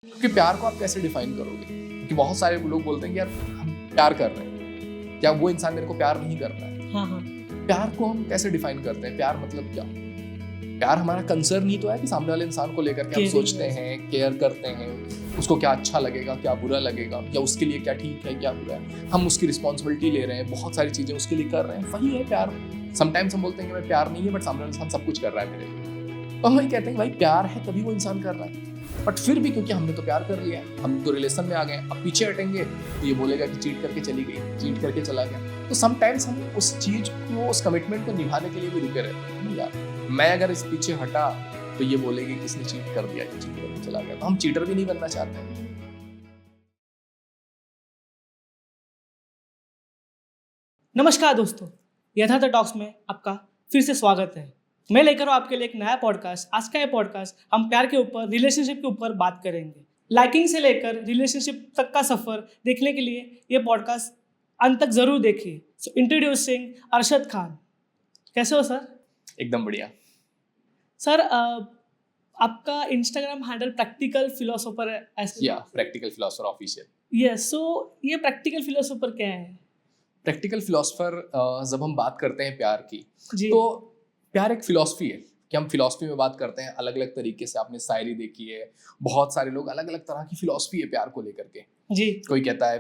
कि प्यार को आप कैसे डिफाइन करोगे? क्योंकि बहुत सारे लोग बोलते हैं कि यार हम प्यार कर रहे हैं, क्या वो इंसान मेरे को प्यार नहीं कर रहा है? हाँ हाँ प्यार को हम कैसे डिफाइन करते हैं? प्यार मतलब क्या? प्यार हमारा कंसर्न ही तो है कि सामने वाले इंसान को लेकर के हम Caring सोचते है। हैं, केयर करते हैं, उसको क्या अच्छा लगेगा, क्या बुरा लगेगा, या उसके लिए क्या ठीक है, क्या बुरा है। हम उसकी रिस्पॉन्सिबिलिटी ले रहे हैं, बहुत सारी चीजें उसके लिए कर रहे हैं, वही है प्यार। समटाइम्स हम बोलते हैं कि मैं प्यार नहीं है, बट सामने वाला इंसान सब कुछ कर रहा है मेरे लिए, तो हम वही कहते हैं कि भाई प्यार है तभी वो इंसान कर रहा है। बट फिर भी क्योंकि हमने तो प्यार कर लिया है, हम तो रिलेशन में आ गए, अब पीछे हटेंगे तो ये बोलेगा कि चीट करके चली गई, चीट करके चला गया। तो समटाइम्स हम उस चीज को, उस कमिटमेंट को निभाने के लिए भी रुके रहते हैं। नहीं यार, मैं अगर इस पीछे हटा तो ये बोलेगी किसने चीट कर दिया, चीट करके चला गया। तो हम चीटर भी नहीं बनना चाहते हैं। नमस्कार दोस्तों, यथार्थ टॉक्स में आपका फिर से स्वागत है। मैं लेकर हूँ आपके लिए एक नया पॉडकास्ट। आज का ये पॉडकास्ट हम प्यार के ऊपर, रिलेशनशिप के ऊपर बात करेंगे। लाइकिंग से लेकर रिलेशनशिप तक का सफर देखने के लिए ये पॉडकास्ट अंत तक जरूर देखिए। सो इंट्रोड्यूसिंग अरशद खान। कैसे हो सर? एकदम बढ़िया। सर आपका इंस्टाग्राम हैंडल प्रैक्टिकल फिलोसोफर है ऐसे? या प्रैक्टिकल फिलोसोफर ऑफिशियल। यस, सो ये प्रैक्टिकल फिलोसोफर क्या है? प्रैक्टिकल फिलोसोफर, जब हम बात करते हैं प्यार की, जी तो प्यार एक फिलॉसफी है कि हम फिलॉसफी में बात करते हैं अलग अलग तरीके से। आपने शायरी देखी है, बहुत सारे लोग अलग अलग तरह की फिलॉसफी है प्यार को लेकर के। जी कोई कहता है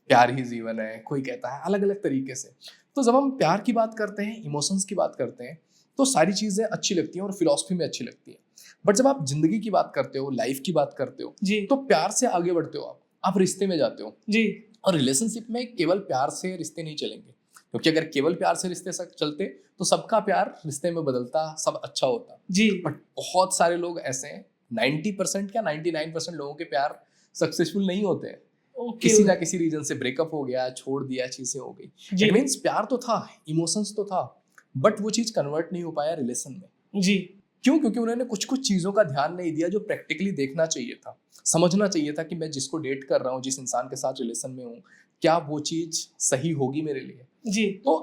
प्यार ही जीवन है, कोई कहता है अलग अलग तरीके से। तो जब हम प्यार की बात करते हैं, इमोशंस की बात करते हैं, तो सारी चीज़ें अच्छी लगती हैं और फिलॉसफी में अच्छी लगती हैं। बट जब आप जिंदगी की बात करते हो, लाइफ की बात करते हो, जी तो प्यार से आगे बढ़ते हो, आप रिश्ते में जाते हो। जी और रिलेशनशिप में केवल प्यार से रिश्ते नहीं चलेंगे, क्योंकि अगर केवल प्यार से रिश्ते चलते तो सबका प्यार रिश्ते में बदलता, सब अच्छा होता। जी बट बहुत सारे लोग ऐसे हैं, 90% क्या 99% लोगों के प्यार सक्सेसफुल नहीं होते हैं। ओके किसी ना किसी रीजन से ब्रेकअप हो गया, छोड़ दिया, चीजें हो गई। जी इट मीन्स प्यार तो था, इमोशंस तो था, बट वो चीज कन्वर्ट नहीं हो पाया रिलेशन में। जी क्यों? क्योंकि उन्होंने कुछ कुछ चीजों का ध्यान नहीं दिया जो प्रैक्टिकली देखना चाहिए था, समझना चाहिए था कि मैं जिसको डेट कर रहा हूँ, जिस इंसान के साथ रिलेशन में हूँ, क्या वो चीज सही होगी मेरे लिए। जी तो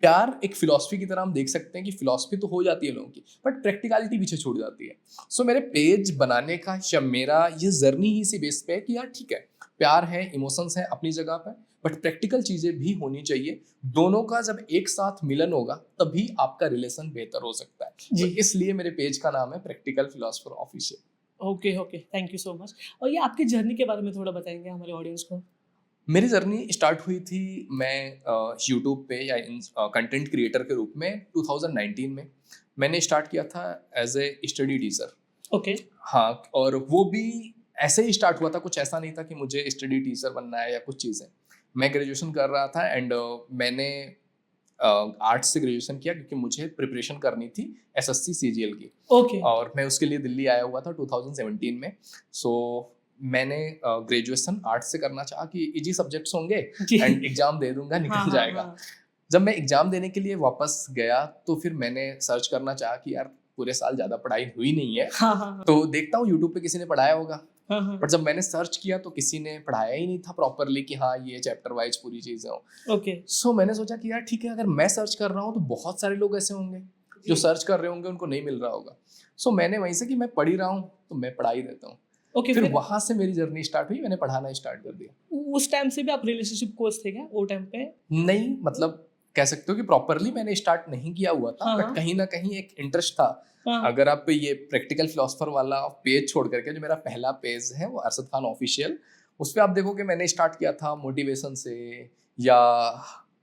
प्यार एक फिलॉसफी की तरह हम देख सकते हैं कि फिलॉसफी तो हो जाती है लोगों की, बट प्रैक्टिकलिटी पीछे छूट जाती है। सो मेरे पेज बनाने का या मेरा ये जर्नी ही इसी बेस पे है कि यार ठीक है, प्यार है, इमोशंस है अपनी जगह पर, बट प्रैक्टिकल चीजें भी होनी चाहिए। दोनों का जब एक साथ मिलन होगा तभी आपका रिलेशन बेहतर हो सकता है। जी। तो इसलिए मेरे पेज का नाम है practical philosopher official. Okay okay, thank you so much. और ये आपकी जर्नी के बारे में थोड़ा बताएंगे हमारे ऑडियंस को? मेरी जर्नी स्टार्ट हुई थी, मैं यूट्यूब पे या कंटेंट क्रिएटर के रूप में 2019 में मैंने स्टार्ट किया था as a study teacher. Okay हाँ, और वो भी ऐसे ही स्टार्ट हुआ था, कुछ ऐसा नहीं था कि मुझे स्टडी टीचर बनना है या कुछ चीज़ें। मैं ग्रेजुएशन कर रहा था एंड मैंने आर्ट्स से ग्रेजुएशन किया क्योंकि मुझे प्रिपरेशन करनी थी एसएससी सीजीएल की, ओके और मैं उसके लिए दिल्ली आया हुआ था 2017 में। सो मैंने ग्रेजुएशन आर्ट्स से करना चाहा कि इजी सब्जेक्ट्स होंगे जी एंड एग्जाम दे दूंगा, हाँ निकल हाँ जाएगा। हाँ जब मैं एग्जाम देने के लिए वापस गया तो फिर मैंने सर्च करना चाहा कि यार पूरे साल ज़्यादा पढ़ाई हुई नहीं है, हाँ हाँ तो देखता हूँ यूट्यूब पे किसी ने पढ़ाया होगा। हाँ हाँ बट जब मैंने सर्च किया तो किसी ने पढ़ाया ही नहीं था प्रॉपरली कि हाँ ये चैप्टर वाइज पूरी चीज़ें हो। ओके सो मैंने सोचा कि यार ठीक है, अगर मैं सर्च कर रहा हूँ तो बहुत सारे लोग ऐसे होंगे जो सर्च कर रहे होंगे, उनको नहीं मिल रहा होगा। सो मैंने वहीं से कि मैं पढ़ ही रहा हूँ तो मैं पढ़ा ही देता हूँ। ओके। फिर वहां से मेरी जर्नी स्टार्ट हुई, मैंने पढ़ाना स्टार्ट कर दिया। उस टाइम से भी आप रिलेशनशिप कोच थे क्या वो टाइम पे? नहीं, मतलब कह सकते हो कि प्रॉपरली मैंने स्टार्ट नहीं किया हुआ था, हाँ, बट हाँ। कहीं ना कहीं एक इंटरेस्ट था। हाँ अगर आप ये प्रैक्टिकल फिलोसोफर वाला पेज छोड़ करके, जो मेरा पहला पेज है वो अरशद खान ऑफिशियल, उस पर आप देखोगे मैंने स्टार्ट किया था मोटिवेशन से या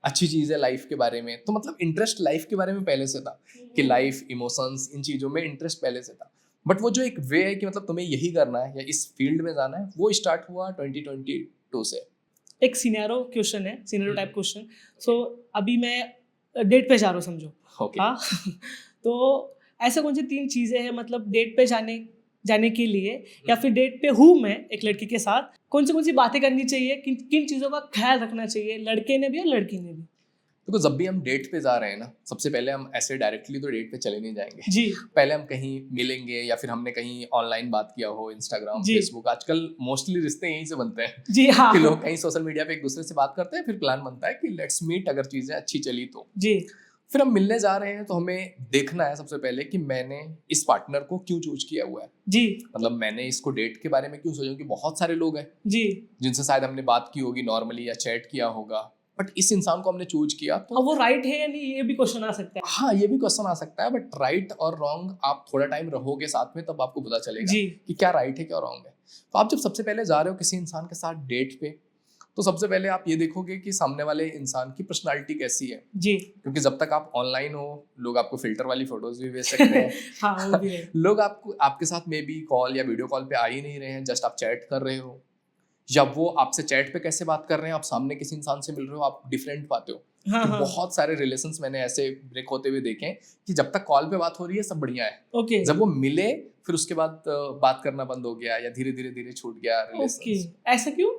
अच्छी चीज़ें लाइफ के बारे में। तो मतलब इंटरेस्ट लाइफ के बारे में पहले से था कि लाइफ, इमोशंस, इन चीज़ों में इंटरेस्ट पहले से था। बट वो जो एक वे है कि मतलब तुम्हें यही करना है या इस फील्ड में जाना है, वो स्टार्ट हुआ 2022 से। एक सिनेरियो क्वेश्चन है, सिनेरियो टाइप क्वेश्चन। सो अभी मैं डेट पे जा रहा हूँ समझो। ओके। हाँ तो ऐसे कौन सी 3 चीज़ें हैं, मतलब डेट पे जाने के लिए या फिर डेट पे हूँ मैं एक लड़की के साथ, कौन सी बातें करनी चाहिए, किन किन चीज़ों का ख्याल रखना चाहिए लड़के ने भी और लड़की ने भी? देखो, जब भी हम डेट पे जा रहे हैं ना, सबसे पहले हम ऐसे डायरेक्टली तो डेट पे चले नहीं जाएंगे। जी पहले हम कहीं मिलेंगे या फिर हमने कहीं ऑनलाइन बात किया हो, इंस्टाग्राम, जी फेसबुक। आजकल मोस्टली रिश्ते यहीं से बनते हैं जी हाँ कि लोग कहीं सोशल मीडिया पे एक दूसरे से बात करते हैं, फिर प्लान बनता है कि लेट्स मीट, अगर चीजें अच्छी चली तो। जी फिर हम मिलने जा रहे हैं तो हमें देखना है सबसे पहले कि मैंने इस पार्टनर को क्यों चूज किया हुआ है। जी मतलब मैंने इसको डेट के बारे में क्यों सोचा, कि बहुत सारे लोग हैं जी। जिनसे शायद हमने बात की होगी नॉर्मली या चैट किया होगा, बट इस इंसान को हमने चूज किया तो अब वो राइट है या नहीं, ये भी क्वेश्चन आ सकता है। हाँ, ये भी क्वेश्चन आ सकता है, बट राइट और रॉन्ग आप थोड़ा टाइम रहोगे साथ में तब आपको पता चलेगा जी कि क्या राइट है क्या रॉन्ग है। तो आप जब सबसे पहले जा रहे हो किसी इंसान के साथ डेट पे, तो सबसे पहले आप ये देखोगे कि सामने वाले इंसान की पर्सनालिटी कैसी है। जी क्योंकि जब तक आप ऑनलाइन हो, लोग आपको फिल्टर वाली फोटोज भी भेज सकते हैं हाँ वो भी है। लोग आपको आपके साथ मे बी कॉल या वीडियो कॉल पे आ ही नहीं रहे हैं, जस्ट आप चैट कर रहे हो, या वो आपसे चैट पे कैसे बात कर रहे हैं, आप सामने किसी इंसान से मिल रहे हो, आप डिफरेंट पाते हो। हाँ कि हाँ बहुत सारे रिलेशंस मैंने ऐसे ब्रेक होते हुए देखे हैं कि जब तक कॉल पे बात हो रही है सब बढ़िया है, ओके जब वो मिले फिर उसके बाद बात करना बंद हो गया या धीरे धीरे धीरे छूट गया ओके। रिलेशंस। ऐसा क्यों?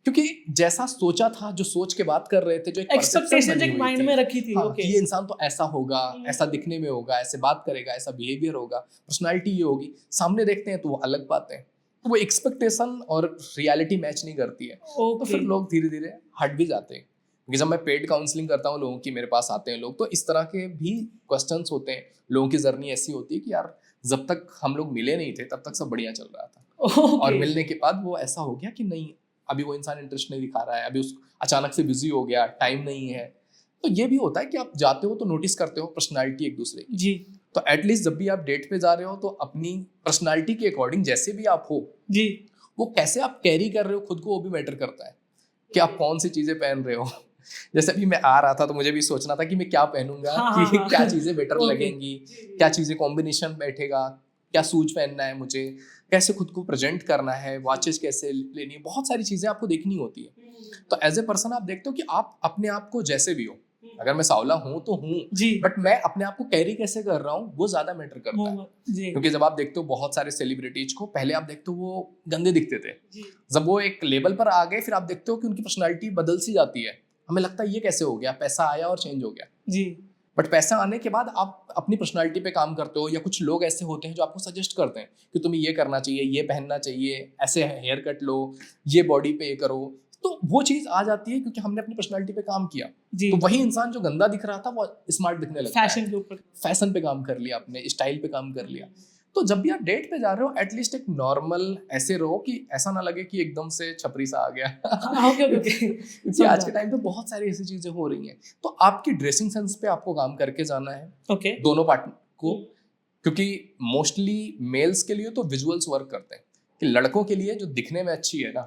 क्योंकि जैसा सोचा था, जो सोच के बात कर रहे थे, जो एक perception एक्सपेक्टेशन बनी एक हुई माइंड थी, में रखी थी। हाँ, ओके कि ये इंसान तो ऐसा होगा, ऐसा दिखने में होगा, ऐसे बात करेगा, ऐसा बिहेवियर होगा, पर्सनालिटी ये होगी, सामने देखते हैं तो वो अलग बातें, तो वो एक्सपेक्टेशन और रियलिटी मैच नहीं करती है। तो फिर ओके लोग धीरे धीरे हट भी जाते हैं। क्योंकि जब मैं पेड काउंसलिंग करता हूँ लोगों की, मेरे पास आते हैं लोग, तो इस तरह के भी क्वेश्चंस होते हैं। लोगों की जर्नी ऐसी होती है कि यार जब तक हम लोग मिले नहीं थे तब तक सब बढ़िया चल रहा था, और ओके मिलने के बाद वो ऐसा हो गया कि नहीं, अभी वो इंसान इंटरेस्ट नहीं दिखा रहा है, अभी उस अचानक से बिजी हो गया, टाइम नहीं है। तो ये भी होता है कि आप जाते हो तो नोटिस करते हो पर्सनालिटी एक दूसरे की। जी तो एटलीस्ट जब भी आप डेट पे जा रहे हो तो अपनी पर्सनालिटी के अकॉर्डिंग जैसे भी आप हो, जी वो कैसे आप कैरी कर रहे हो खुद को, वो भी मैटर करता है कि आप कौन सी चीजें पहन रहे हो। जैसे अभी मैं आ रहा था तो मुझे भी सोचना था कि मैं क्या पहनूंगा, हाँ, कि हाँ, क्या चीजें बेटर ओके। लगेंगी, क्या चीजें कॉम्बिनेशन बैठेगा, क्या शूज पहनना है मुझे, कैसे खुद को प्रेजेंट करना है, वॉचेस कैसे लेनी है, बहुत सारी चीजें आपको देखनी होती है। तो एज ए पर्सन आप देखते हो कि आप अपने आप को जैसे भी हो, अगर मैं सांवला हूं तो हूं, जी बट मैं अपने आप को कैरी कैसे कर रहा हूँ वो ज्यादा मैटर करता है। जी क्योंकि जब आप देखते हो बहुत सारे सेलिब्रिटीज को, पहले आप देखते हो वो गंदे दिखते थे, जी जब वो एक लेवल पर आ गए फिर आप देखते हो कि उनकी पर्सनालिटी बदल सी जाती है। हमें लगता है ये कैसे हो गया, पैसा आया और चेंज हो गया। जी बट पैसा आने के बाद आप अपनी पर्सनालिटी पे काम करते हो, या कुछ लोग ऐसे होते हैं जो आपको सजेस्ट करते हैं कि तुम्हें ये करना चाहिए, ये पहनना चाहिए, ऐसे हेयर कट लो, ये बॉडी पे ये करो, तो वो चीज आ जाती है क्योंकि हमने अपनी पर्सनालिटी पे काम किया। जी तो वही इंसान जो गंदा दिख रहा था वो स्मार्ट दिखने लगता है, फैशन के ऊपर। फैशन पे काम कर लिया आपने, स्टाइल पे काम कर लिया। तो जब भी आप डेट पे जा रहे हो एटलीस्ट एक नॉर्मल ऐसे रहो कि ऐसा ना लगे कि एकदम से छपरी सा आ गया। हाँ, ओके ओके क्योंकि आज के टाइम पे बहुत सारी ऐसी चीजें हो रही हैं। तो आपकी ड्रेसिंग सेंस पे आपको काम करके जाना है, ओके दोनों पार्ट को। क्योंकि मोस्टली मेल्स के लिए तो विजुअल्स वर्क करते हैं, कि लड़कों के लिए जो दिखने में अच्छी है ना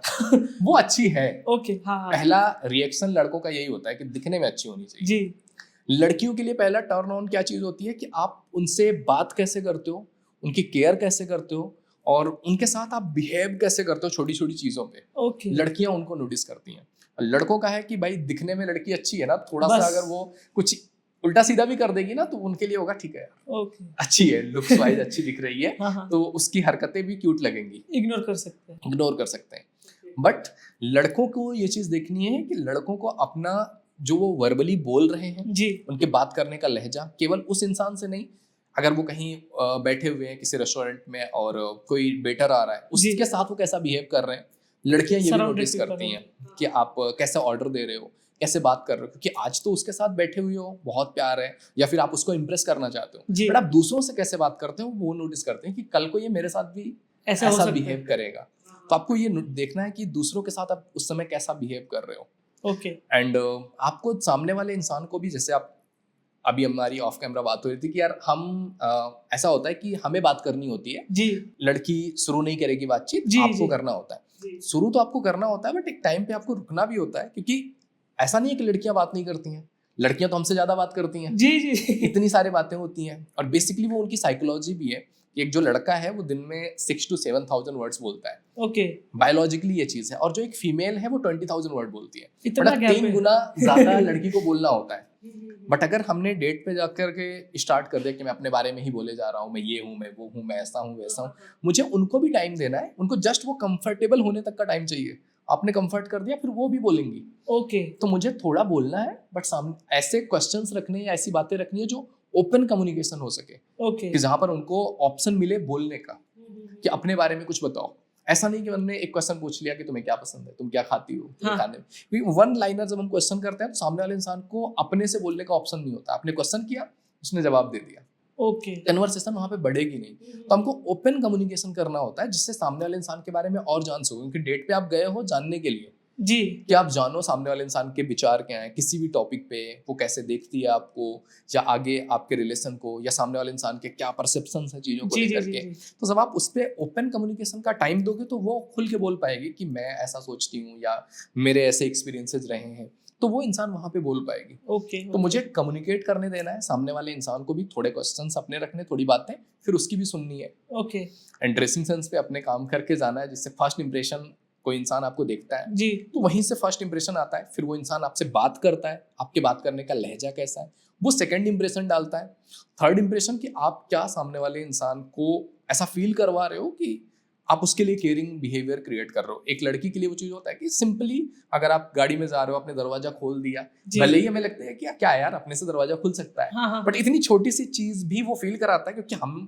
वो अच्छी है। ओके हाँ हाँ पहला रिएक्शन लड़कों का यही होता है कि दिखने में अच्छी होनी चाहिए। जी लड़कियों के लिए पहला टर्न ऑन क्या चीज होती है कि आप उनसे बात कैसे करते हो, उनकी केयर कैसे करते हो, और उनके साथ आप बिहेव कैसे करते हो छोटी छोटी चीजों पे। ओके लड़कियां उनको नोटिस करती हैं। लड़कों का है कि भाई दिखने में लड़की अच्छी है ना, थोड़ा सा बस। अगर वो कुछ उल्टा सीधा भी कर देगी ना तो उनके लिए होगा ठीक है यार, ओके अच्छी है, लुक्स वाइज अच्छी दिख रही है, हाँ हाँ तो उसकी हरकतें भी क्यूट लगेंगी, इग्नोर कर सकते हैं। इग्नोर कर सकते हैं। बट लड़कों को ये चीज देखनी है कि लड़कों को अपना जो वो वर्बली बोल रहे हैं, जी उनके बात करने का लहजा, केवल उस इंसान से नहीं, अगर वो कहीं बैठे हुए हैं किसी रेस्टोरेंट में और कोई वेटर आ रहा है जी। उसके साथ वो कैसा बिहेव कर रहे हैं, लड़कियां ये भी Surrounded नोटिस people करती हैं। हैं कि आप कैसे ऑर्डर दे रहे हो, कैसे बात कर रहे हो, क्योंकि आज तो उसके साथ बैठे हुए हो, बहुत प्यार है, या फिर आप उसको इम्प्रेस करना चाहते हो, जी बट आप दूसरों से कैसे बात करते हो वो नोटिस करते हैं कि कल को ये मेरे साथ भी ऐसा हो ऐसा सकता है। बिहेव करेगा। तो आपको ये देखना है कि दूसरों के साथ आप उस समय कैसा बिहेव कर रहे हो। ओके एंड आपको सामने वाले इंसान को भी, जैसे आप अभी हमारी ऑफ कैमरा बात हो रही थी कि यार हम ऐसा होता है कि हमें बात करनी होती है, जी लड़की शुरू नहीं करेगी बातचीत, जी, आपको जी। करना होता है। जी शुरू तो आपको करना होता है, बट एक टाइम पे आपको रुकना भी होता है, क्योंकि ऐसा नहीं है कि लड़कियां बात नहीं करती हैं, लड़कियां तो हमसे ज्यादा बात करती हैं, जी जी इतनी सारी बातें होती हैं। और बेसिकली वो उनकी साइकोलॉजी भी है कि एक जो लड़का है वो दिन में 6 to 7,000 वर्ड्स बोलता है, ओके बायोलॉजिकली ये चीज है, और जो एक फीमेल है वो 20,000 वर्ड बोलती है। इतना बट गैप 3 है। गुना ज्यादा लड़की को बोलना होता है। बट अगर हमने डेट पे जाकर के स्टार्ट कर दिया कि मैं अपने बारे में ही बोले जा रहा हूँ, मैं ये हूँ, मैं वो हूँ, मैं ऐसा हूँ वैसा हूँ, मुझे उनको भी टाइम देना है, उनको जस्ट वो कंफर्टेबल होने तक का टाइम चाहिए। आपने कंफर्ट कर दिया फिर वो भी बोलेंगी, ओके तो मुझे थोड़ा बोलना है, बट सामने ऐसे क्वेश्चंस रखने या ऐसी बातें रखनी है जो ओपन कम्युनिकेशन हो सके, ओके कि जहां पर उनको ऑप्शन मिले बोलने का, कि अपने बारे में कुछ बताओ। ऐसा नहीं कि मैंने एक क्वेश्चन पूछ लिया कि तुम्हें क्या पसंद है, तुम क्या खाती हो, तुम्हें हाँ। खाने में। वन लाइनर जब हम क्वेश्चन करते हैं तो सामने वाले इंसान को अपने से बोलने का ऑप्शन नहीं होता। आपने क्वेश्चन किया, उसने जवाब दे दिया, ओके। कन्वर्सेशन वहां पे बढ़ेगी नहीं। तो हमको ओपन कम्युनिकेशन करना होता है जिससे सामने वाले इंसान के बारे में और जान सको, क्योंकि डेट पे आप गए हो जानने के लिए जी कि आप जानो सामने वाले इंसान के विचार क्या हैं किसी भी टॉपिक पे, वो कैसे देखती है आपको या आगे आपके रिलेशन को, या सामने वाले इंसान के क्या परसेप्शन है चीजों को जी जी लेकर जी के। जी तो जब आप उस पर ओपन कम्युनिकेशन का टाइम दोगे तो वो खुल के बोल पाएगी कि मैं ऐसा सोचती हूँ या मेरे ऐसे एक्सपीरियंसेस रहे हैं, तो वो इंसान वहां पे बोल पाएगी। ओके। तो मुझे कम्युनिकेट करने देना है, सामने वाले इंसान को भी थोड़े क्वेश्चंस अपने रखने, थोड़ी बातें फिर उसकी भी सुननी है, ओके एंड ड्रेसिंग सेंस पे अपने काम करके जाना है, जिससे फर्स्ट इंप्रेशन कोई इंसान आपको देखता है जी तो वहीं से फर्स्ट इंप्रेशन आता है। फिर वो इंसान आपसे बात करता है, आपके बात करने का लहजा कैसा है, वो सेकंड इंप्रेशन डालता है। थर्ड इंप्रेशन कि आप क्या सामने वाले इंसान को ऐसा फील करवा रहे हो कि आप उसके लिए केयरिंग बिहेवियर क्रिएट कर रहे हो। एक लड़की के लिए वो चीज होता है कि सिंपली अगर आप गाड़ी में जा रहे हो, आपने दरवाजा खोल दिया, जी भले ही हमें लगता है कि क्या यार अपने से दरवाजा खुल सकता है, हाँ हाँ बट इतनी छोटी सी चीज भी वो फील कराता है, क्योंकि हम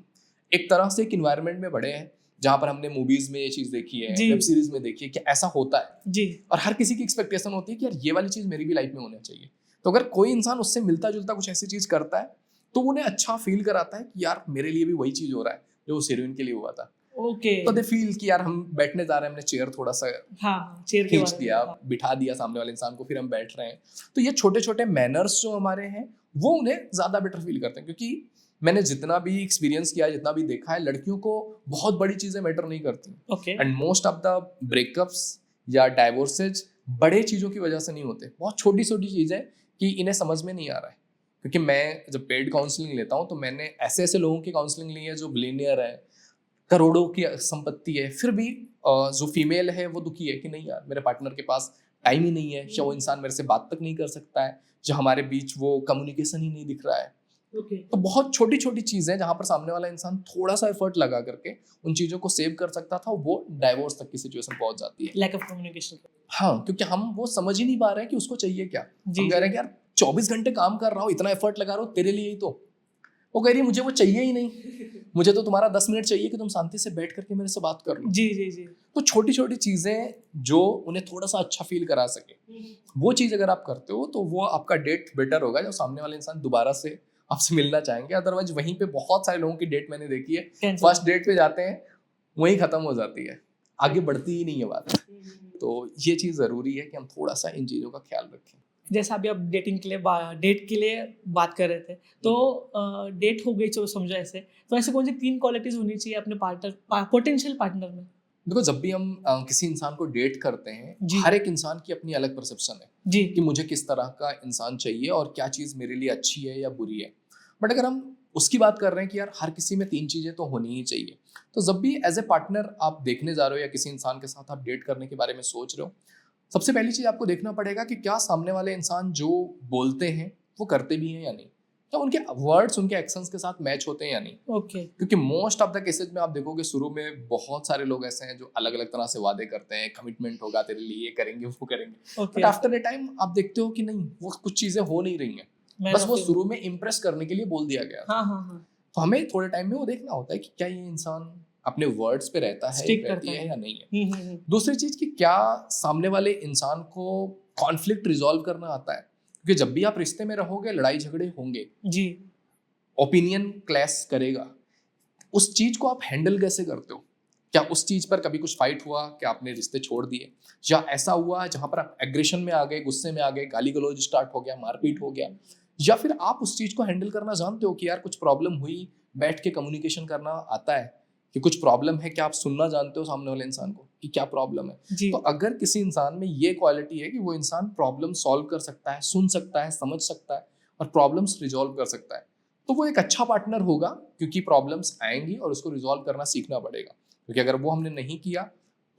एक तरह से एक इन्वायरमेंट में बड़े हैं जहां पर हमने मूवीज में ये चीज देखी है, जी। वेब सीरीज में देखी है कि ऐसा होता है, जी और हर किसी की एक्सपेक्टेशन होती है कि यार ये वाली चीज मेरी भी लाइफ में होना चाहिए। तो अगर कोई इंसान उससे मिलता जुलता कुछ ऐसी चीज करता है तो उन्हें अच्छा फील कराता है कि यार मेरे लिए भी वही चीज हो रहा है जो उस हीरोइन के लिए हुआ था। ओके। तो दे फील कि यार हम बैठने जा रहे हैं, हमने चेयर थोड़ा सा हाँ चेयर के खींच बारे में दिया, हाँ। बिठा दिया सामने वाले इंसान को, फिर हम बैठ रहे हैं। तो ये छोटे छोटे मैनर्स जो हमारे हैं वो उन्हें ज्यादा बेटर फील करते हैं, क्योंकि मैंने जितना भी एक्सपीरियंस किया, जितना भी देखा है, लड़कियों को बहुत बड़ी चीजें मैटर नहीं करती, okay and most of the breakups या डाइवोर्सेज बड़े चीजों की वजह से नहीं होते, बहुत छोटी छोटी चीजें कि इन्हें समझ में नहीं आ रहा है। क्योंकि मैं जब पेड काउंसलिंग लेता हूँ तो मैंने ऐसे ऐसे लोगों की काउंसलिंग ली है जो बिलियनियर है, करोड़ों की संपत्ति है, फिर भी जो फीमेल है वो दुखी है कि नहीं यार मेरे पार्टनर के पास टाइम ही नहीं है, या वो इंसान मेरे से बात तक नहीं कर सकता है, या हमारे बीच वो कम्युनिकेशन ही नहीं दिख रहा है। ओके तो बहुत छोटी छोटी चीजें जहां पर सामने वाला इंसान थोड़ा सा एफर्ट लगा करके उन चीजों को सेव कर सकता था, वो डाइवोर्स तक की सिचुएशन पहुंच जाती है। Lack of communication. हाँ, क्योंकि हम वो समझ ही नहीं पा रहे हैं कि उसको चाहिए क्या। जी हम कह रहे हैं कि यार 24 घंटे काम कर रहा हूँ, इतना एफर्ट लगा रहा हूँ तेरे लिए ही, तो वो कह रही है मुझे वो चाहिए ही नहीं, मुझे तो तुम्हारा 10 मिनट चाहिए कि तुम शांति से बैठ करके मेरे से बात कर लो। जी जी जी तो छोटी छोटी चीजें जो उन्हें थोड़ा सा अच्छा फील करा सके, वो चीज अगर आप करते हो तो वो आपका डेट बेटर होगा, जो सामने वाले इंसान दोबारा से आपसे मिलना चाहेंगे। अदरवाइज वहीं पे बहुत सारे लोगों की डेट मैंने देखी है, Cancel। फर्स्ट डेट पे जाते हैं वहीं खत्म हो जाती है, आगे बढ़ती ही नहीं है बात। तो ये चीज जरूरी है कि हम थोड़ा सा इन चीजों का ख्याल रखें। जैसा अभी आप डेटिंग के लिए डेट के लिए बात कर रहे थे, तो डेट हो गई चलो समझो ऐसे, तो ऐसे कौन सी 3 क्वालिटीज होनी चाहिए अपने पार्टनर पोटेंशियल पार्टनर में? देखो, जब भी हम किसी इंसान को डेट करते हैं, जी। हर एक इंसान की अपनी अलग परसेप्शन है जी कि मुझे किस तरह का इंसान चाहिए और क्या चीज़ मेरे लिए अच्छी है या बुरी है। बट अगर हम उसकी बात कर रहे हैं कि यार हर किसी में 3 चीज़ें तो होनी ही चाहिए, तो जब भी एज ए पार्टनर आप देखने जा रहे हो या किसी इंसान के साथ आप डेट करने के बारे में सोच रहे हो, सबसे पहली चीज़ आपको देखना पड़ेगा कि क्या सामने वाले इंसान जो बोलते हैं वो करते भी हैं या नहीं, क्या उनके वर्ड्स उनके एक्शंस के साथ मैच होते हैं या नहीं। ओके क्योंकि मोस्ट ऑफ द केसेज में आप देखोगे शुरू में बहुत सारे लोग ऐसे हैं जो अलग अलग तरह से वादे करते हैं, कमिटमेंट होगा तेरे लिए, ये करेंगे वो करेंगे, okay but after a time आप देखते हो कि नहीं, वो कुछ चीजें हो नहीं रही हैं, बस वो शुरू में इम्प्रेस करने के लिए बोल दिया गया। हाँ हाँ हाँ तो हमें थोड़े टाइम में वो देखना होता है कि क्या ये इंसान अपने वर्ड्स पे रहता है, Stick रहती करता है है। या नहीं है। हम्म। दूसरी चीज कि क्या सामने वाले इंसान को कॉन्फ्लिक्ट रिजॉल्व करना आता है, क्योंकि जब भी आप रिश्ते में रहोगे लड़ाई झगड़े होंगे, जी ओपिनियन क्लैश करेगा, उस चीज को आप हैंडल कैसे करते हो। क्या उस चीज पर कभी कुछ फाइट हुआ, क्या आपने रिश्ते छोड़ दिए, या ऐसा हुआ जहां पर आप एग्रेशन में आ गए, गुस्से में आ गए, गाली गलौज स्टार्ट हो गया, मारपीट हो गया, या फिर आप उस चीज को हैंडल करना जानते हो कि यार कुछ प्रॉब्लम हुई, बैठ के कम्युनिकेशन करना आता है कि कुछ प्रॉब्लम है, क्या आप सुनना जानते हो सामने वाले इंसान को कि क्या प्रॉब्लम है। जी तो अगर किसी इंसान में ये क्वालिटी है कि वो इंसान प्रॉब्लम सॉल्व कर सकता है, सुन सकता है, समझ सकता है और प्रॉब्लम्स रिजॉल्व कर सकता है, तो वो एक अच्छा पार्टनर होगा, क्योंकि प्रॉब्लम्स आएंगी और उसको रिजॉल्व करना सीखना पड़ेगा। क्योंकि अगर वो हमने नहीं किया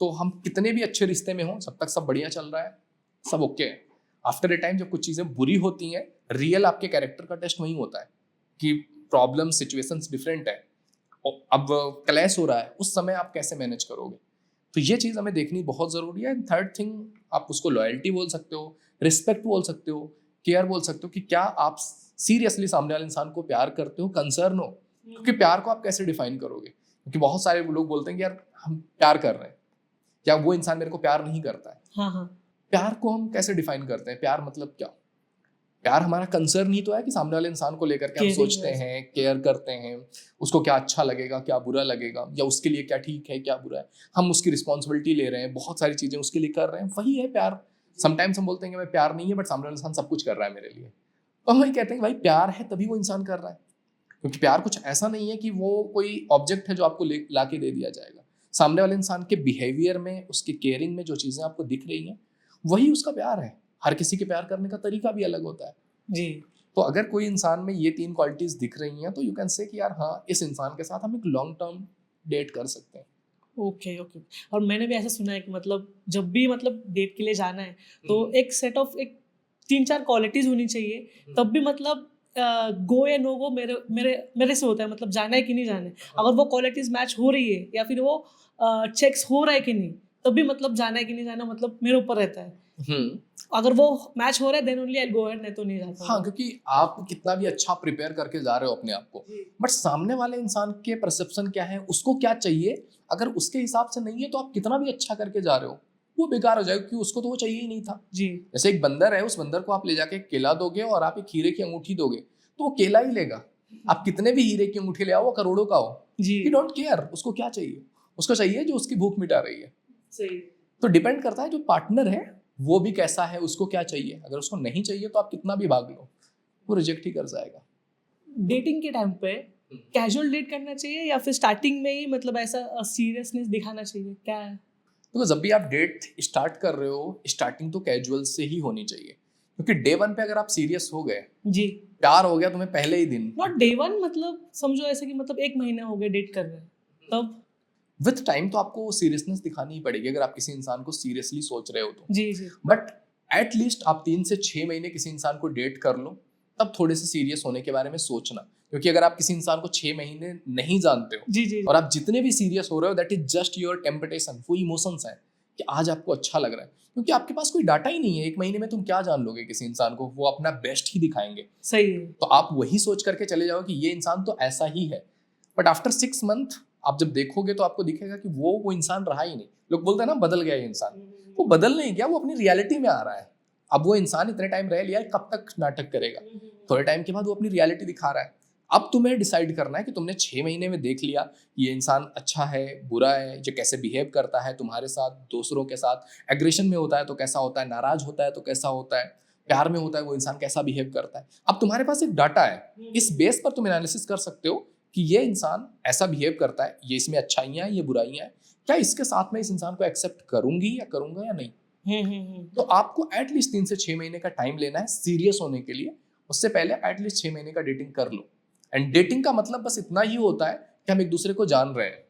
तो हम कितने भी अच्छे रिश्ते में हों, जब तक सब बढ़िया चल रहा है, सब ओके है, आफ्टर ए टाइम जब कुछ चीज़ें बुरी होती हैं, रियल आपके कैरेक्टर का टेस्ट वही होता है कि प्रॉब्लम सिचुएशंस डिफरेंट है, अब क्लैश हो रहा है, उस समय आप कैसे मैनेज करोगे। तो ये चीज़ हमें देखनी बहुत ज़रूरी है। थर्ड थिंग, आप उसको लॉयल्टी बोल सकते हो, रिस्पेक्ट बोल सकते हो, केयर बोल सकते हो कि क्या आप सीरियसली सामने वाले इंसान को प्यार करते हो, कंसर्न हो। क्योंकि प्यार को आप कैसे डिफाइन करोगे, क्योंकि बहुत सारे लोग बोलते हैं कि यार हम प्यार कर रहे हैं, या वो इंसान मेरे को प्यार नहीं करता है। हाँ हाँ। प्यार को हम कैसे डिफाइन करते हैं? प्यार मतलब क्या? प्यार हमारा कंसर्न ही तो है कि सामने वाले इंसान को लेकर के हम Caring सोचते है। हैं, केयर करते हैं, उसको क्या अच्छा लगेगा, क्या बुरा लगेगा, या उसके लिए क्या ठीक है, क्या बुरा है। हम उसकी रिस्पॉन्सिबिलिटी ले रहे हैं, बहुत सारी चीजें उसके लिए कर रहे हैं, वही है प्यार। समटाइम्स हम बोलते हैं कि भाई प्यार नहीं है, बट सामने वाला इंसान सब कुछ कर रहा है मेरे लिए, तो हम वही कहते हैं कि भाई प्यार है तभी वो इंसान कर रहा है। क्योंकि प्यार कुछ ऐसा नहीं है कि वो कोई ऑब्जेक्ट है जो आपको ला के दे दिया जाएगा। सामने वाले इंसान के बिहेवियर में, उसके केयरिंग में जो चीजें आपको दिख रही हैं, वही उसका प्यार है। हर किसी के प्यार करने का तरीका भी अलग होता है जी। तो अगर कोई इंसान में ये 3 क्वालिटीज दिख रही हैं तो यू कैन से कि यार हाँ, इस इंसान के साथ हम एक लॉन्ग टर्म डेट कर सकते हैं। Okay okay. और मैंने भी ऐसा सुना है कि मतलब जब भी मतलब डेट के लिए जाना है तो एक सेट ऑफ एक 3-4 क्वालिटीज होनी चाहिए, तब भी मतलब गो या नो गो मेरे मेरे मेरे से होता है, मतलब जाना है कि नहीं जाना है। अगर वो क्वालिटीज मैच हो रही है या फिर वो चेक्स हो रहा है कि नहीं, तब भी मतलब जाना है कि नहीं जाना मतलब मेरे ऊपर रहता है। अगर वो मैच हो रहा है then only I go ahead, नहीं तो नहीं जाता। हाँ, क्योंकि आप कितना भी अच्छा प्रिपेयर करके जा रहे हो अपने आप को, बट सामने वाले इंसान के परसेप्शन क्या है, उसको क्या चाहिए, अगर उसके हिसाब से नहीं है तो आप कितना भी अच्छा करके जा रहे हो वो बेकार हो जाएगा, क्योंकि उसको तो वो चाहिए ही नहीं था। जी। जैसे एक बंदर है, उस बंदर को आप ले जाके केला दोगे और आप एक हीरे की अंगूठी दोगे तो वो केला ही लेगा। आप कितने भी हीरे की अंगूठी ले आओ, वो करोड़ों का हो, जी। ही डोंट केयर। उसको क्या चाहिए? उसको चाहिए जो उसकी भूख मिटा रही है। सही। तो डिपेंड करता है जो पार्टनर है वो भी कैसा है, उसको क्या चाहिए। अगर उसको नहीं चाहिए तो आप कितना भी भाग लो, वो रिजेक्ट ही कर जाएगा। डेटिंग के टाइम पे कैजुअल डेट करना चाहिए या फिर स्टार्टिंग में ही मतलब ऐसा सीरियसनेस दिखाना चाहिए, क्या है? तो जब भी आप डेट स्टार्ट कर रहे हो, स्टार्टिंग तो कैजुअल से ही होनी चाहिए, क्योंकि डे 1 पे अगर आप सीरियस हो गए, जी, प्यार हो गया तुम्हें पहले ही दिन, नॉट डे 1, मतलब समझो ऐसे कि मतलब 1 महीना हो गया डेट कर रहे हैं, तब विथ टाइम तो आपको सीरियसनेस दिखानी ही पड़ेगी अगर आप किसी इंसान को सीरियसली सोच रहे हो तो। जी जी। बट एटलीस्ट आप 3 से 6 महीने किसी इंसान को डेट कर लो, तब थोड़े से सीरियस होने के बारे में सोचना। क्योंकि अगर आप किसी इंसान को 6 महीने नहीं जानते हो, जी जी, और आप जितने भी सीरियस हो रहे हो, that is just your temptation, वो इमोशंस हैं कि आज आपको अच्छा लग रहा है, क्योंकि आपके पास कोई डाटा ही नहीं है। 1 महीने में तुम क्या जान लोगे किसी इंसान को? वो अपना बेस्ट ही दिखाएंगे। सही है। तो आप वही सोच करके चले जाओ कि ये इंसान तो ऐसा ही है, बट आफ्टर 6 मंथ आप जब देखोगे तो आपको दिखेगा कि वो इंसान रहा ही नहीं। लोग बोलते हैं ना बदल गया ये इंसान, वो बदल नहीं गया, वो अपनी रियलिटी में आ रहा है। अब वो इंसान इतने टाइम रह लिया है, कब तक नाटक करेगा? थोड़े टाइम के बाद वो अपनी रियलिटी दिखा रहा है। अब तुम्हें डिसाइड करना है कि तुमने 6 महीने में देख लिया ये इंसान अच्छा है, बुरा है, ये कैसे बिहेव करता है तुम्हारे साथ, दूसरों के साथ, एग्रेशन में होता है तो कैसा होता है, नाराज होता है तो कैसा होता है, प्यार में होता है वो इंसान कैसा बिहेव करता है। अब तुम्हारे पास एक डाटा है, इस बेस पर तुम एनालिसिस कर सकते हो कि ये इंसान ऐसा बिहेव करता है, ये इसमें अच्छाइयाँ हैं, ये बुराइयाँ हैं, क्या इसके साथ में इस इंसान को एक्सेप्ट करूंगी या करूंगा या नहीं। तो आपको एटलीस्ट 3 से 6 महीने का टाइम लेना है सीरियस होने के लिए। उससे पहले एटलीस्ट 6 महीने का डेटिंग कर लो। एंड डेटिंग का मतलब बस इतना ही होता है कि हम एक दूसरे को जान रहे हैं।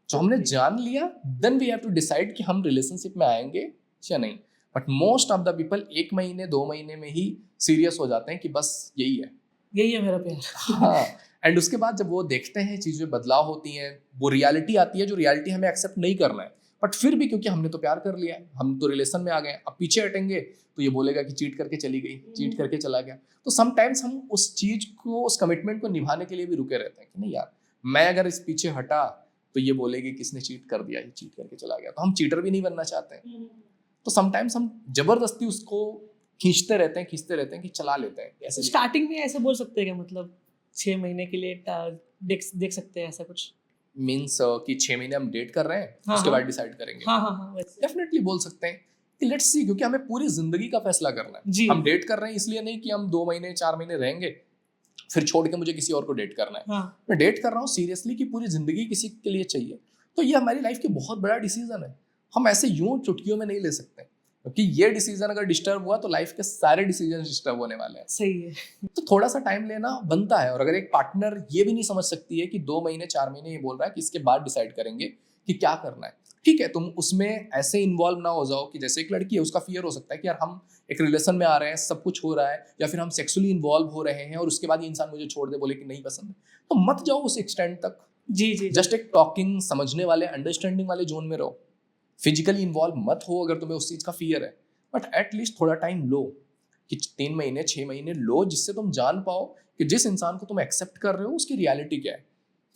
जो हमने जान लिया, then we have to decide कि हम रिलेशनशिप में आएंगे या नहीं। But most of the people 1 महीने 2 महीने में ही सीरियस हो जाते हैं कि बस यही है मेरा प्यार। हाँ, एंड उसके बाद जब वो देखते हैं चीजें बदलाव होती हैं, वो रियलिटी आती है जो रियलिटी हमें एक्सेप्ट नहीं करना है, बट फिर भी क्योंकि हमने तो प्यार कर लिया है, हम तो रिलेशन में आ गए, अब पीछे हटेंगे तो ये बोलेगा कि चीट करके चली गई, चीट करके चला गया। तो समटाइम्स हम उस चीज को, उस कमिटमेंट को निभाने के लिए भी रुके रहते हैं कि नहीं यार, मैं अगर इस पीछे हटा तो ये बोलेगी किसने चीट कर दिया, ये चीट करके चला गया। तो हम चीटर भी नहीं बनना चाहते हैं। तो समटाइम्स हम जबरदस्ती उसको खींचते रहते हैं कि चला लेते हैं। ऐसे स्टार्टिंग में ऐसे बोल सकते हैं क्या, मतलब 6 महीने के लिए देख सकते हैं ऐसा कुछ? मीन्स कि 6 महीने हम डेट कर रहे हैं, हाँ, उसके हाँ, बाद डिसाइड करेंगे। हाँ, डेफिनेटली बोल सकते हैं कि लेट्स सी, क्योंकि हमें पूरी जिंदगी का फैसला करना है। हम डेट कर रहे हैं इसलिए नहीं कि हम 2 महीने 4 महीने रहेंगे फिर छोड़ के मुझे किसी और को डेट करना है। हाँ, मैं डेट कर रहा हूँ सीरियसली कि पूरी जिंदगी किसी के लिए चाहिए। तो ये हमारी लाइफ की बहुत बड़ा डिसीजन है। हम ऐसे यूं चुटकियों में नहीं ले सकते, क्योंकि ये डिसीजन अगर डिस्टर्ब हुआ तो लाइफ के सारे डिसीजन डिस्टर्ब होने वाले हैं। सही है। तो थोड़ा सा टाइम लेना बनता है। और अगर एक पार्टनर ये भी नहीं समझ सकती है कि 2 महीने 4 महीने ये बोल रहा है कि इसके बाद डिसाइड करेंगे कि क्या करना है, ठीक है, तुम उसमें ऐसे इन्वॉल्व ना हो जाओ कि जैसे एक लड़की है, उसका फियर हो सकता है कि यार हम एक रिलेशन में आ रहे हैं, सब कुछ हो रहा है, या फिर हम सेक्सुअली इन्वॉल्व हो रहे हैं और उसके बाद ये इंसान मुझे छोड़ दे, बोले कि नहीं पसंद, तो मत जाओ उस एक्सटेंड तक। जी, जस्ट एक टॉकिंग, समझने वाले, अंडरस्टैंडिंग वाले जोन में रहो। फिजिकली इन्वॉल्व मत हो अगर तुम्हें उस चीज का फियर है, बट एटलीस्ट थोड़ा टाइम लो कि 3 महीने 6 महीने लो, जिससे तुम जान पाओ कि जिस इंसान को तुम एक्सेप्ट कर रहे हो उसकी रियलिटी क्या है।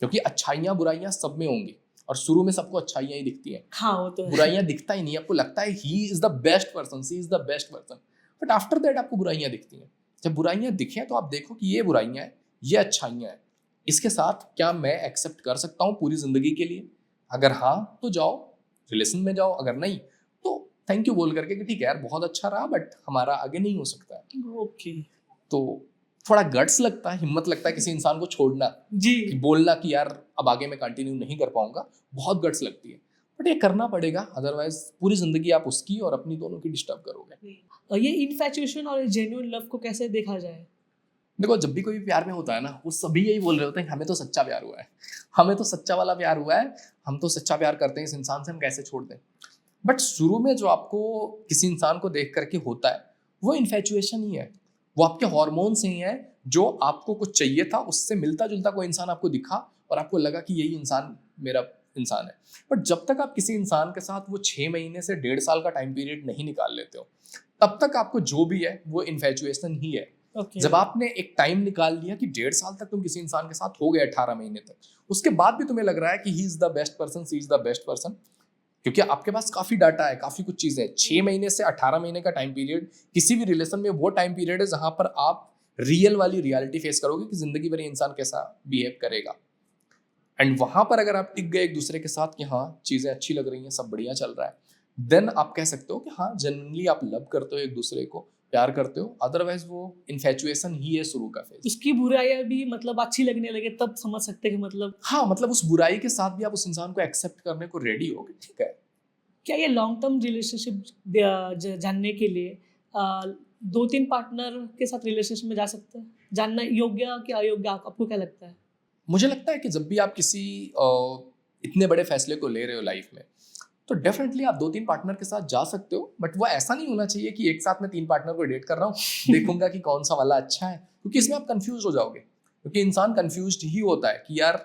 क्योंकि अच्छाइयाँ बुराइयाँ सब में होंगी। और शुरू में सबको अच्छाइयाँ ही दिखती हैं, हाँ वो तो है। बुराइयाँ दिखता ही नहीं, आपको लगता है he is the best person, she is the best person, but after that आपको बुराइयाँ दिखती हैं। जब बुराइयाँ दिखें तो आप देखो कि ये बुराइयाँ हैं, ये अच्छाइयाँ हैं, इसके साथ क्या मैं एक्सेप्ट कर सकता हूँ पूरी जिंदगी के लिए? अगर हाँ तो जाओ रिलेशन में जाओ, अगर नहीं तो थैंक यू बोल करके कि ठीक है यार बहुत अच्छा रहा बट हमारा आगे नहीं हो सकता है। ओके तो थोड़ा गट्स लगता है, हिम्मत लगता है किसी इंसान को छोड़ना, जी। कि बोलना कि यार अब आगे मैं कंटिन्यू नहीं कर पाऊंगा, बहुत गट्स लगती है, बट ये करना पड़ेगा, अदरवाइज पूरी जिंदगी आप उसकी और अपनी दोनों की डिस्टर्ब करोगे। और ये इनफैचुएशन और जेन्युइन लव को कैसे देखा जाए? देखो जब भी कोई भी प्यार में होता है ना, वो सभी यही बोल रहे होते हैं हमें तो सच्चा प्यार हुआ है, हमें तो सच्चा वाला प्यार हुआ है, हम तो सच्चा प्यार करते हैं इस इंसान से, हम कैसे छोड़ दें। बट शुरू में जो आपको किसी इंसान को देख करके होता है वो इन्फैचुएशन ही है, वो आपके हॉर्मोन्स ही हैं, जो आपको कुछ चाहिए था उससे मिलता जुलता कोई इंसान आपको दिखा और आपको लगा कि यही इंसान मेरा इंसान है। बट जब तक आप किसी इंसान के साथ वो 6 महीने से 1.5 साल का टाइम पीरियड नहीं निकाल लेते हो, तब तक आपको जो भी है वो इन्फैचुएशन ही है। Okay. जब आपने एक टाइम निकाल लिया कि 1.5 साल तक तुम किसी इंसान के साथ हो गए, 18 महीने तक, उसके बाद भी तुम्हें लग रहा है कि he is the best person, she is the best person, क्योंकि आपके पास काफी डाटा है, काफी कुछ चीजें हैं। 6 महीने से 18 महीने का टाइम पीरियड किसी भी रिलेशन में वो टाइम पीरियड है जहां पर आप रियल वाली रियलिटी फेस करोगे कि जिंदगी भर ये इंसान कैसा बिहेव करेगा। एंड वहां पर अगर आप टिक गए एक दूसरे के साथ कि हाँ चीजें अच्छी लग रही हैं, सब बढ़िया चल रहा है, देन आप कह सकते हो कि हाँ जनरली आप लव करते हो एक दूसरे को, प्यार करते हो। अदरवाइज वो इन्फैचुएशन ही है शुरू का फेज। उसकी बुराइयां भी मतलब अच्छी लगने लगे तब समझ सकते हैं कि मतलब हाँ मतलब उस बुराई के साथ भी आप उस इंसान को एक्सेप्ट करने को रेडी हो कि ठीक है। क्या ये लॉन्ग टर्म रिलेशनशिप जानने के लिए 2-3 पार्टनर के साथ रिलेशनशिप में जा सकते हैं? जानना योग्य कि अयोग्य आपको क्या लगता है? मुझे लगता है कि जब भी आप किसी इतने बड़े फैसले को ले रहे हो लाइफ में, तो डेफिनेटली आप 2-3 पार्टनर के साथ जा सकते हो, बट वो ऐसा नहीं होना चाहिए कि एक साथ में 3 पार्टनर को डेट कर रहा हूँ, देखूंगा कि कौन सा वाला अच्छा है, क्योंकि इसमें आप कंफ्यूज हो जाओगे। क्योंकि इंसान कंफ्यूज ही होता है कि यार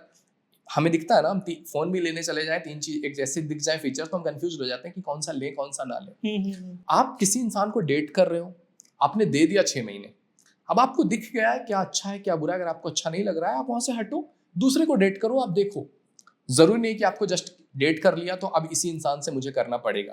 हमें दिखता है ना, हम फोन भी लेने चले जाएं, 3 चीज एक जैसे दिख जाए फीचर्स, तो हम कंफ्यूज हो जाते हैं कि कौन सा ले कौन सा ना ले। आप किसी इंसान को डेट कर रहे हो, आपने दे दिया 6 महीने, अब आपको दिख गया है क्या अच्छा है क्या बुरा है, अगर आपको अच्छा नहीं लग रहा है आप वहां से हटो, दूसरे को डेट करो। आप देखो, जरूरी नहीं कि आपको जस्ट डेट कर लिया तो अब इसी इंसान से मुझे करना पड़ेगा,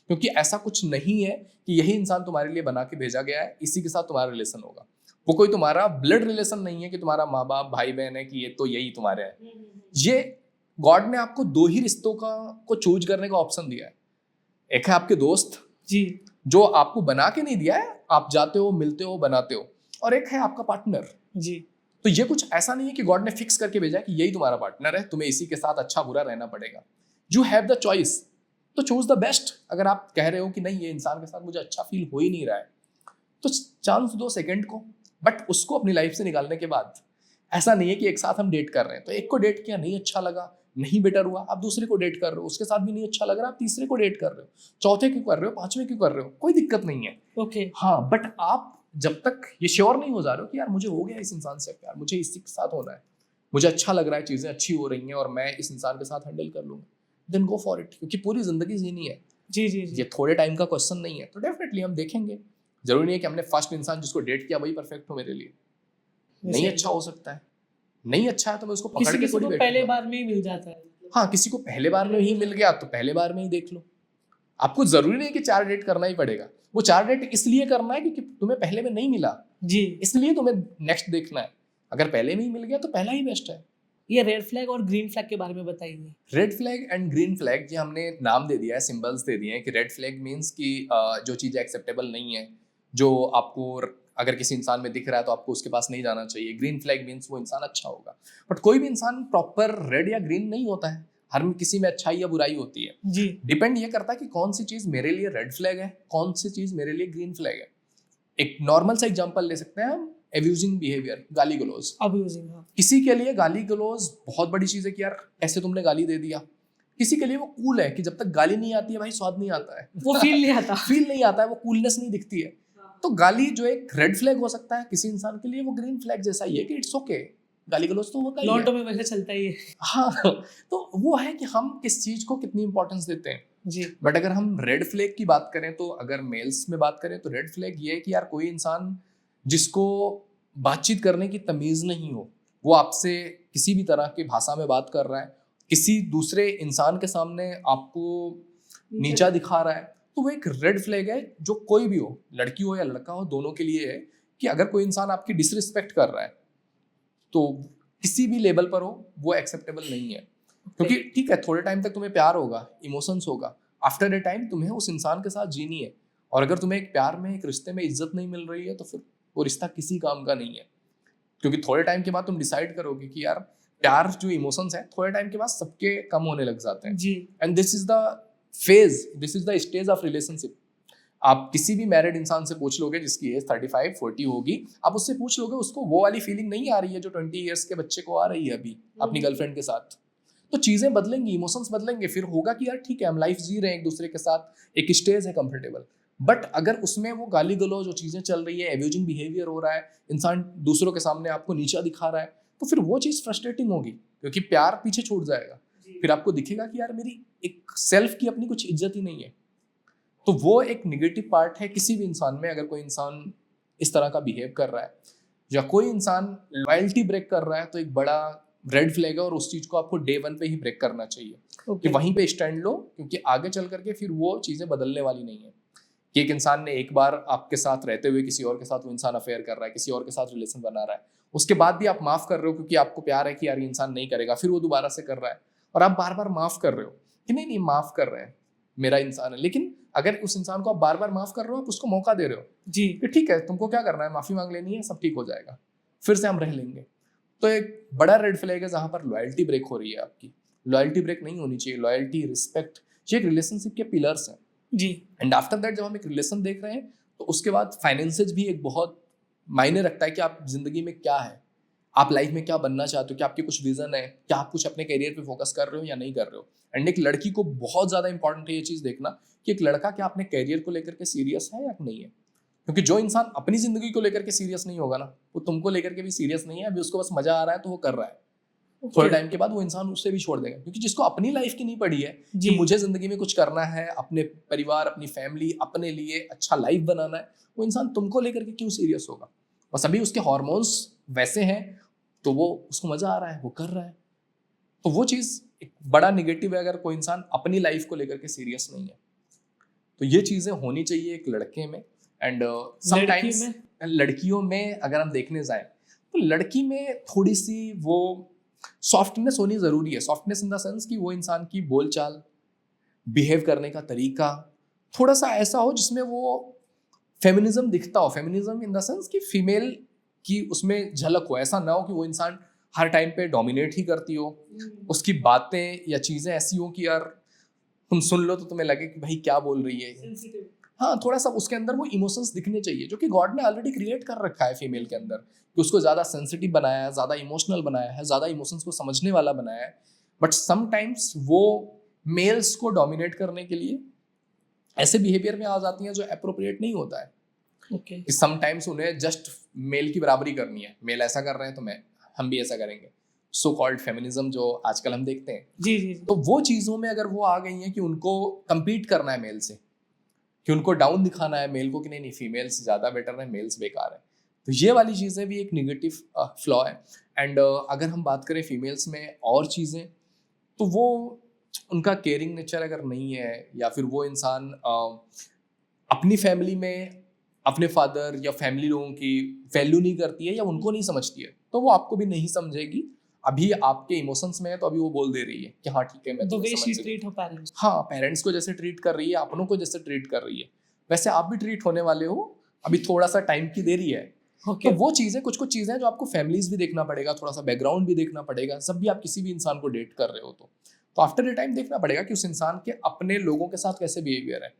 क्योंकि ऐसा कुछ नहीं है कि यही इंसान तुम्हारे लिए बना के भेजा गया है, इसी के साथ तुम्हारा रिलेशन होगा। वो कोई तुम्हारा ब्लड रिलेशन नहीं है कि तुम्हारा माँ बाप भाई बहन है कि ये तो यही तुम्हारे है। ये गॉड ने आपको 2 ही रिश्तों को चूज करने का ऑप्शन दिया है। एक है आपके दोस्त जी, जो आपको बना के नहीं दिया है, आप जाते हो मिलते हो बनाते हो, और एक है आपका पार्टनर जी। तो ये कुछ ऐसा नहीं है कि गॉड ने फिक्स करके भेजा है कि यही तुम्हारा पार्टनर है, तुम्हें इसी के साथ अच्छा बुरा रहना पड़ेगा। यू हैव द चॉइस, तो चूज द बेस्ट। अगर आप कह रहे हो कि नहीं ये इंसान के साथ मुझे अच्छा फील हो ही नहीं रहा है, तो चांस दो सेकंड को, बट उसको अपनी लाइफ से निकालने के बाद। ऐसा नहीं है कि एक साथ हम डेट कर रहे हैं तो एक को डेट किया नहीं अच्छा लगा, नहीं बेटर हुआ, आप दूसरे को डेट कर रहे हो, उसके साथ भी नहीं अच्छा लग रहा, आप तीसरे को डेट कर रहे हो, चौथे क्यों कर रहे हो, 5वें क्यों कर रहे हो, कोई दिक्कत नहीं है। ओके हाँ, बट आप जब तक ये श्योर नहीं हो जा रहे हो कि यार मुझे हो गया इस इंसान से प्यार, मुझे इसी के साथ होना है, मुझे अच्छा लग रहा है, चीजें अच्छी हो रही हैं और मैं इस इंसान के साथ हैंडल कर लूंगा, देन गो फॉर इट। क्योंकि पूरी जिंदगी जीनी है, जी जी जी। ये थोड़े टाइम का क्वेश्चन नहीं है। तो डेफिनेटली हम देखेंगे, जरूरी नहीं है कि हमने फर्स्ट इंसान जिसको डेट किया वही परफेक्ट हो मेरे लिए, नहीं अच्छा हो सकता है, नहीं अच्छा है तो मैं उसको पकड़ के किसी थोड़ी को बैठूंगा। पहले बार में ही मिल जाता है। हाँ, किसी को पहले बार में ही मिल गया तो पहले बार में ही देख लो। आपको जरूरी नहीं कि 4 डेट करना ही पड़ेगा, वो 4 डेट इसलिए करना है क्योंकि तुम्हें पहले में नहीं मिला जी, इसलिए तुम्हें नेक्स्ट देखना है। अगर पहले में ही मिल गया तो पहला ही बेस्ट है। ये रेड फ्लैग और ग्रीन फ्लैग के बारे में बताइए। Red flag and green flag ये हमने नाम दे दिया है, सिंबल्स दे दिए हैं कि रेड फ्लैग मीन्स कि जो चीज़ें एक्सेप्टेबल नहीं है, जो आपको अगर किसी इंसान में दिख रहा है तो आपको उसके पास नहीं जाना चाहिए। ग्रीन फ्लैग मीन्स वो इंसान अच्छा होगा, बट कोई भी इंसान प्रॉपर रेड या ग्रीन नहीं होता है, हर किसी में अच्छाई या बुराई होती है। जी, डिपेंड ये करता है कि कौन सी चीज़ मेरे लिए रेड फ्लैग है, कौन सी चीज़ मेरे लिए ग्रीन फ्लैग है। एक नॉर्मल सा एग्जांपल ले सकते हैं हम, एब्यूजिंग बिहेवियर, गाली गलौज। अब्यूजिंग, हाँ। किसी के लिए गाली गलौज बहुत बड़ी चीज़ है कि यार ऐसे तुमने गाली दे दिया। किसी के लिए वो कूल है कि जब तक गाली नहीं आती है भाई स्वाद नहीं आता है, वो फील नहीं आता। फील नहीं आता है, वो कूलनेस नहीं दिखती है। तो गाली जो एक रेड फ्लैग हो सकता है किसी इंसान के लिए, वो ग्रीन फ्लैग जैसा ही है कि इट्स ओके, गाली गलौज तो होता ही है। लॉन्डो में वैसे चलता ही है। हाँ, तो वो है कि हम किस चीज को कितनी इंपॉर्टेंस देते हैं। जी, बट अगर हम रेड फ्लैग की बात करें तो अगर मेल्स में बात करें तो रेड फ्लैग ये है कि यार कोई इंसान जिसको बातचीत करने की तमीज नहीं हो, वो आपसे किसी भी तरह की भाषा में बात कर रहा है, किसी दूसरे इंसान के सामने आपको नीचा दिखा रहा है, तो वो एक रेड फ्लैग है जो कोई भी हो, लड़की हो या लड़का हो, दोनों के लिए है कि अगर कोई इंसान आपकी डिसरिस्पेक्ट कर रहा है तो किसी भी लेवल पर हो वो एक्सेप्टेबल नहीं है। क्योंकि ठीक है, थोड़े टाइम तक तुम्हें प्यार होगा, इमोशंस होगा, आफ्टर ए टाइम तुम्हें उस इंसान के साथ जीनी है। और अगर तुम्हें एक प्यार में, एक रिश्ते में इज्जत नहीं मिल रही है तो फिर वो रिश्ता किसी काम का नहीं है। क्योंकि थोड़े टाइम के बाद तुम डिसाइड करोगे कि यार प्यार जो इमोशंस है थोड़े टाइम के बाद सबके कम होने लग जाते हैं जी। And this is the phase, this is the stage of relationship. आप किसी भी मैरिड इंसान से पूछ लोगे जिसकी एज 35-40 होगी, आप उससे पूछ लोगे, उसको वो वाली फीलिंग नहीं आ रही है जो 20 ईयर्स के बच्चे को आ रही है अभी अपनी गर्लफ्रेंड के साथ। तो चीजें बदलेंगी, इमोशंस बदलेंगे, फिर होगा कि यार ठीक है हम लाइफ जी रहे हैं एक दूसरे के साथ, एक स्टेज है कंफर्टेबल। बट अगर उसमें वो गाली गलौज जो चीजें चल रही है, एब्यूजिंग बिहेवियर हो रहा है, इंसान दूसरों के सामने आपको नीचा दिखा रहा है, तो फिर वो चीज फ्रस्ट्रेटिंग होगी क्योंकि प्यार पीछे छूट जाएगा। फिर आपको दिखेगा कि यार मेरी एक सेल्फ की अपनी कुछ इज्जत ही नहीं है। तो वो एक निगेटिव पार्ट है किसी भी इंसान में। अगर कोई इंसान इस तरह का बिहेव कर रहा है या कोई इंसान लॉयल्टी ब्रेक कर रहा है तो एक बड़ा रेड फ्लैग है और उस चीज को आपको डे 1 पे ही ब्रेक करना चाहिए कि वहीं पे स्टैंड लो, क्योंकि आगे चल करके फिर वो चीजें बदलने वाली नहीं है। कि एक इंसान ने एक बार आपके साथ रहते हुए किसी और के साथ वो इंसान अफेयर कर रहा है, किसी और के साथ रिलेशन बना रहा है, उसके बाद भी आप माफ कर रहे हो क्योंकि आपको प्यार है कि यार ये इंसान नहीं करेगा, फिर वो दोबारा से कर रहा है और आप बार बार माफ कर रहे हो कि नहीं माफ कर रहे हैं, मेरा इंसान है। लेकिन अगर उस इंसान को आप बार बार माफ कर रहे हो, आप उसको मौका दे रहे हो जी कि ठीक है तुमको क्या करना है, माफी मांग लेनी है, सब ठीक हो जाएगा, फिर से हम रह लेंगे। तो एक बड़ा रेड फ्लैग है जहां पर लॉयल्टी ब्रेक हो रही है आपकी। लॉयल्टी ब्रेक नहीं होनी चाहिए। लॉयल्टी, रिस्पेक्ट, ये एक रिलेशनशिप के पिलर्स हैं जी। एंड आफ्टर दैट जब हम एक रिलेशन देख रहे हैं तो उसके बाद फाइनेंसेज भी एक बहुत मायने रखता है कि आप जिंदगी में क्या है, आप लाइफ में क्या बनना चाहते हो, क्या आपके कुछ विजन है, क्या आप कुछ अपने करियर पे फोकस कर रहे हो या नहीं कर रहे हो। एंड एक लड़की को बहुत ज़्यादा इंपॉर्टेंट है ये चीज़ देखना कि एक लड़का क्या अपने करियर को लेकर के सीरियस है या नहीं है। क्योंकि जो इंसान अपनी जिंदगी को लेकर के सीरियस नहीं होगा ना, वो तुमको लेकर के भी सीरियस नहीं है। अभी उसको बस मजा आ रहा है तो वो कर रहा है, थोड़े टाइम के बाद वो इंसान उससे भी छोड़ देगा। क्योंकि जिसको अपनी लाइफ की नहीं पड़ी है कि मुझे जिंदगी में कुछ करना है, अपने परिवार, अपनी फैमिली, अपने लिए अच्छा लाइफ बनाना है, वो इंसान तुमको लेकर के क्यों सीरियस होगा। बस अभी उसके हॉर्मोन्स वैसे हैं तो वो उसको मजा आ रहा है, वो कर रहा है। तो वो चीज़ एक बड़ा निगेटिव है अगर कोई इंसान अपनी लाइफ को लेकर के सीरियस नहीं है। तो ये चीज़ें होनी चाहिए एक लड़के में। एंड समटाइम्स लड़कियों में अगर हम देखने जाएं तो लड़की में थोड़ी सी वो सॉफ्टनेस होनी ज़रूरी है। सॉफ्टनेस इन द सेंस कि वो इंसान की बोलचाल, बिहेव करने का तरीका थोड़ा सा ऐसा हो जिसमें वो फेमिनिज्म दिखता हो। फेमिनिज्म इन द सेंस कि फीमेल की उसमें झलक हो। ऐसा ना हो कि वो इंसान हर टाइम पे डोमिनेट ही करती हो, उसकी बातें या चीज़ें ऐसी हो कि यार तुम सुन लो तो तुम्हें लगे कि भाई क्या बोल रही है। हाँ, थोड़ा सा उसके अंदर वो इमोशंस दिखने चाहिए जो कि गॉड ने ऑलरेडी क्रिएट कर रखा है फीमेल के अंदर, कि उसको ज़्यादा सेंसिटिव बनाया है, ज़्यादा इमोशनल बनाया है, ज़्यादा इमोशंस को समझने वाला बनाया है। बट समटाइम्स वो मेल्स को डोमिनेट करने के लिए ऐसे बिहेवियर में आ जाती हैं जो अप्रोप्रिएट नहीं होता है। ओके। कि समटाइम्स उन्हें जस्ट मेल की बराबरी करनी है, मेल ऐसा कर रहे हैं तो हम भी ऐसा करेंगे। सो कॉल्ड फेमिनिज्म जो आजकल हम देखते हैं, जी जी। तो वो चीज़ों में अगर वो आ गई हैं कि उनको कम्पीट करना है मेल से, कि उनको डाउन दिखाना है मेल को कि नहीं फीमेल्स ज़्यादा बेटर है, मेल्स बेकार है, तो ये वाली चीज़ें भी एक निगेटिव फ्लॉ है। एंड अगर हम बात करें फीमेल्स में और चीज़ें, तो वो उनका केयरिंग नेचर अगर नहीं है या फिर वो इंसान अपनी फैमिली में अपने फादर या फैमिली लोगों की वैल्यू नहीं करती है या उनको नहीं समझती है, तो वो आपको भी नहीं समझेगी। अभी आपके इमोशंस में है तो अभी वो बोल दे रही है कि हाँ ठीक है मैं तुम्हें समझ गई। ट्रीट हो पेरेंट्स, हाँ, पेरेंट्स को जैसे ट्रीट कर रही है, अपनों को जैसे ट्रीट कर रही है, वैसे आप भी ट्रीट होने वाले हो। अभी थोड़ा सा टाइम की देरी है। तो वो चीज़ें, कुछ कुछ चीज़ें जो आपको फैमिलीज भी देखना पड़ेगा, थोड़ा सा बैकग्राउंड भी देखना पड़ेगा। जब भी आप किसी भी इंसान को डेट कर रहे हो तो आफ्टर ए टाइम देखना पड़ेगा कि उस इंसान के अपने लोगों के साथ कैसे बिहेवियर है,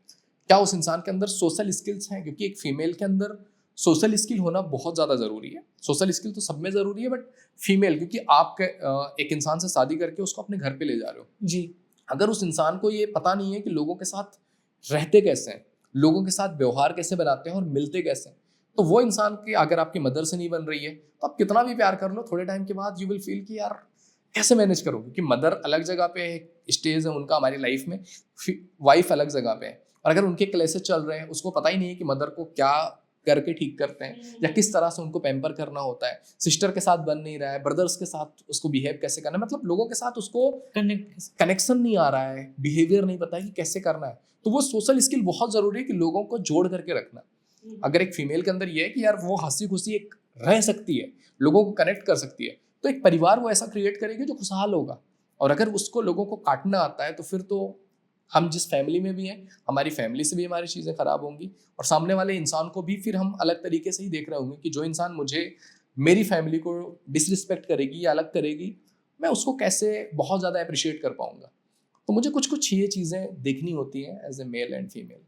क्या उस इंसान के अंदर सोशल स्किल्स हैं। क्योंकि एक फीमेल के अंदर सोशल स्किल होना बहुत ज़्यादा ज़रूरी है। सोशल स्किल तो सब में ज़रूरी है, बट फीमेल, क्योंकि आप एक इंसान से शादी करके उसको अपने घर पे ले जा रहे हो जी, अगर उस इंसान को ये पता नहीं है कि लोगों के साथ रहते कैसे हैं, लोगों के साथ व्यवहार कैसे बनाते हैं और मिलते कैसे हैं, तो वो इंसान की अगर आपकी मदर से नहीं बन रही है तो आप कितना भी प्यार कर लो, थोड़े टाइम के बाद यू विल फील कि यार कैसे मैनेज करोगे। क्योंकि मदर अलग जगह पे स्टेज है उनका हमारी लाइफ में, वाइफ अलग जगह पे है, और अगर उनके क्लेशेस चल रहे हैं, उसको पता ही नहीं है कि मदर को क्या करके ठीक करते हैं, या किस तरह से उनको पैम्पर करना होता है, सिस्टर के साथ बन नहीं रहा है, ब्रदर्स के साथ उसको बिहेव कैसे करना है, मतलब लोगों के साथ उसको कनेक्शन नहीं आ रहा है, बिहेवियर नहीं पता है कि कैसे करना है। तो वो सोशल स्किल बहुत जरूरी है कि लोगों को जोड़ करके रखना। अगर एक फीमेल के अंदर ये है कि यार वो हंसी खुशी एक रह सकती है, लोगों को कनेक्ट कर सकती है, तो एक परिवार वो ऐसा क्रिएट करेगी जो खुशहाल होगा। और अगर उसको लोगों को काटना आता है तो फिर तो हम जिस फैमिली में भी हैं, हमारी फैमिली से भी हमारी चीज़ें खराब होंगी, और सामने वाले इंसान को भी फिर हम अलग तरीके से ही देख रहे होंगे कि जो इंसान मुझे, मेरी फैमिली को डिसरिस्पेक्ट करेगी या अलग करेगी, मैं उसको कैसे बहुत ज़्यादा अप्रिशिएट कर पाऊंगा। तो मुझे कुछ कुछ ये चीज़ें देखनी होती हैं as a male and female.